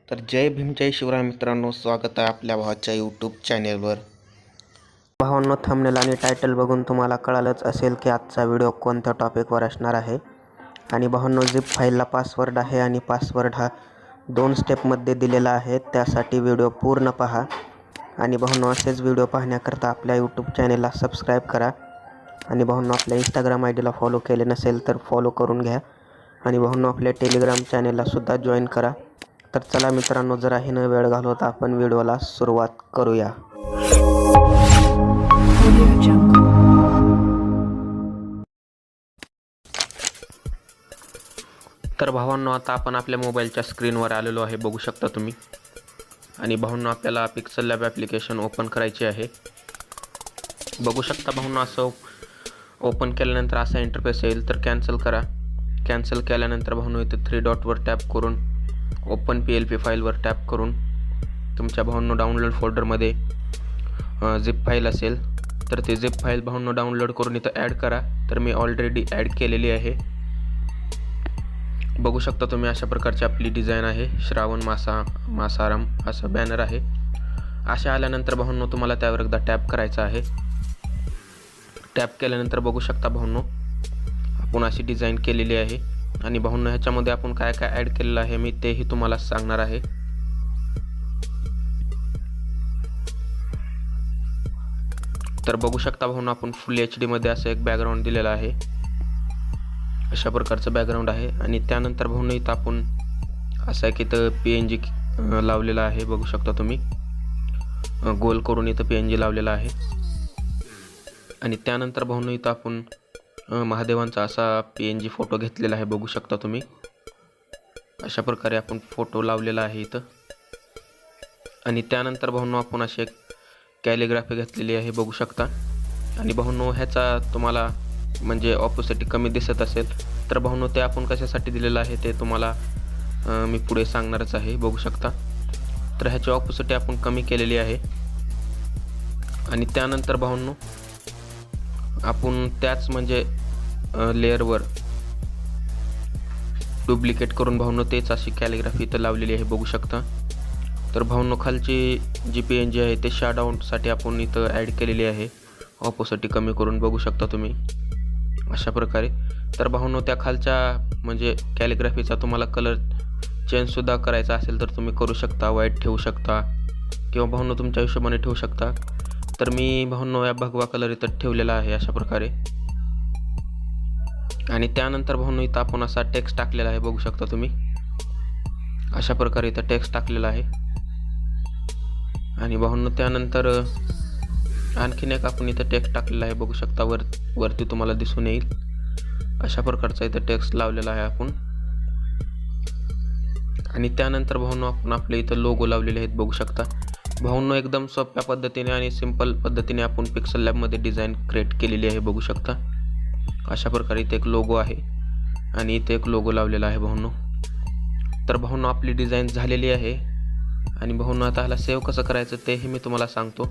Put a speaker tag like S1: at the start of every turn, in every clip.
S1: तर जय भीम जय शिवराय मित्रांनो, स्वागत आहे आपल्या भावाच्या यूट्यूब चॅनेलवर। भावांनो, थंबनेल आणि टायटल बघून तुम्हाला कळालंच असेल की आजचा व्हिडिओ कोणत्या टॉपिकवर असणार आहे। आणि भावांनो, झिप फाईलला पासवर्ड आहे आणि पासवर्ड हा 2 स्टेपमध्ये दिलेला आहे, त्यासाठी व्हिडिओ पूर्ण पहा। आणि भावांनो, असेच व्हिडिओ पाहण्याकरता आपल्या यूट्यूब चॅनेलला सबस्क्राईब करा। आणि भावांनो, आपल्या इंस्टाग्राम आयडीला फॉलो केले नसेल तर फॉलो करून घ्या। आणि भावांनो, आपल्या टेलिग्राम चॅनेलला सुद्धा जॉईन करा। तर चला मित्रांनो, जराही न वेळ घालवता आपण व्हिडिओला सुरुवात करूया। तर भावांनो, आता आपण आपल्या मोबाईलच्या स्क्रीनवर आलेलो आहे, बघू शकता तुम्ही। आणि भावांनो, आपल्याला पिक्सल लॅब ॲप्लिकेशन ओपन करायचे आहे। बघू शकता भावांनो, असं ओपन केल्यानंतर असा इंटरफेस येईल। तर कॅन्सल करा। कॅन्सल केल्यानंतर भावांनो, इथे 3 डॉटवर टॅप करून ओपन PLP फाईलवर टॅप करून तुमच्या भावांनो डाउनलोड फोल्डरमध्ये झिप फाईल असेल तर ते झिप फाईल भावांनो डाउनलोड करून इथं ॲड करा। तर मी ऑलरेडी ॲड केलेली आहे। बघू शकता तुम्ही, अशा प्रकारची आपली डिझाईन आहे। श्रावण मासाराम असं बॅनर आहे। अशा आल्यानंतर भावांनो, तुम्हाला त्यावर एकदा टॅप करायचं आहे। टॅप केल्यानंतर बघू शकता भावांनो, आपण अशी डिझाईन केलेली आहे। आणि भावांनो, ह्याच्यामध्ये आपण काय काय ॲड केलेलं आहे मी तेही तुम्हाला सांगणार आहे। तर बघू शकता भावांनो, आपण फुल HD मध्ये असं एक बॅकग्राऊंड दिलेलं आहे। अशा प्रकारचं बॅकग्राऊंड आहे। आणि त्यानंतर भावांनो, इथं आपण असं एक इथं PNG लावलेला आहे। बघू शकता तुम्ही, गोल करून इथं PNG लावलेला आहे। आणि त्यानंतर भावांनो, इथं आपण महादेवांचा असा PNG फोटो घेतलेला आहे। बघू शकता तुम्ही, अशा प्रकारे आपण फोटो लावलेला आहे इथं। आणि त्यानंतर भावांनो, आपण अशी एक कॅलिग्राफी घेतलेली आहे, बघू शकता। आणि भावांनो, ह्याचा तुम्हाला म्हणजे ऑपोसिटी कमी दिसत असेल तर भावांनो, ते आपण कशासाठी दिलेलं आहे ते तुम्हाला मी पुढे सांगणारच आहे। बघू शकता, तर ह्याची ऑपोसिटी आपण कमी केलेली आहे। आणि त्यानंतर भावांनो, आपण त्याच म्हणजे लेअरवर डुप्लिकेट करून भावांनो तेच अशी कॅलिग्राफी इथं लावलेली आहे, बघू शकता। तर भावांनो, खालची जी PNG आहे ते शॅडोसाठी आपण इथं ॲड केलेली आहे, ऑपोसिटी कमी करून। बघू शकता तुम्ही, अशा प्रकारे। तर भावांनो, त्या खालच्या म्हणजे कॅलिग्राफीचा तुम्हाला कलर चेंजसुद्धा करायचा असेल तर तुम्ही करू शकता, व्हाईट ठेवू शकता किंवा भावांनो तुमच्या हिशोबाने ठेवू शकता। तर मी भावांनो या भगवा कलर इथं ठेवलेला आहे, अशा प्रकारे। आणि त्यानंतर भावांनो, इथं आपण असा टेक्स्ट टाकलेला आहे, बघू शकता तुम्ही, अशा प्रकारे इथं टेक्स्ट टाकलेला आहे। आणि भावांनो, त्यानंतर आणखीन एक आपण इथं टेक्स्ट टाकलेला आहे, बघू शकता, वरती तुम्हाला दिसून येईल। अशा प्रकारचा इथं टेक्स्ट लावलेला आहे आपण। आणि त्यानंतर भावांनो, आपण आपले इथं लोगो लावलेले आहेत, बघू शकता। भावांनो, एकदम सोप्या पद्धतीने आणि सिंपल पद्धतीने आपण पिक्सल लॅबमध्ये डिझाईन क्रिएट केलेली आहे, बघू शकता। अशा प्रकारे इथे एक लोगो आहे आणि इथे एक लोगो लावलेला आहे भावांनो। तर भावांनो, आपली डिझाईन झालेली आहे। आणि भावांनो, आता ह्याला सेव्ह कसं करायचं तेही मी तुम्हाला सांगतो।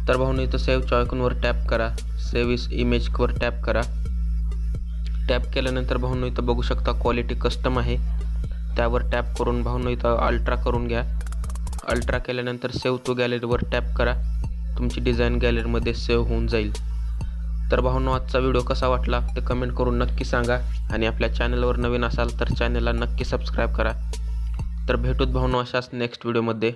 S1: तर भावांनो, इथं सेव्हच्या आयकॉनवर टॅप करा, सेव्ह इज इमेजवर टॅप करा। टॅप केल्यानंतर भावांनो, इथं बघू शकता क्वालिटी कस्टम आहे, त्यावर टॅप करून भावांनो इथं अल्ट्रा करून घ्या। अल्ट्रा केल्यानंतर सेव्ह टू गॅलरीवर टॅप करा, तुमची डिझाईन गॅलरीमध्ये सेव्ह होऊन जाईल। तर भावांनो, आजचा व्हिडिओ कसा वाटला ते कमेंट करून नक्की सांगा। आणि आपल्या चॅनलवर नवीन असाल तर चॅनलला नक्की सबस्क्राईब करा। तर भेटूत भावांनो अशाच नेक्स्ट व्हिडिओमध्ये।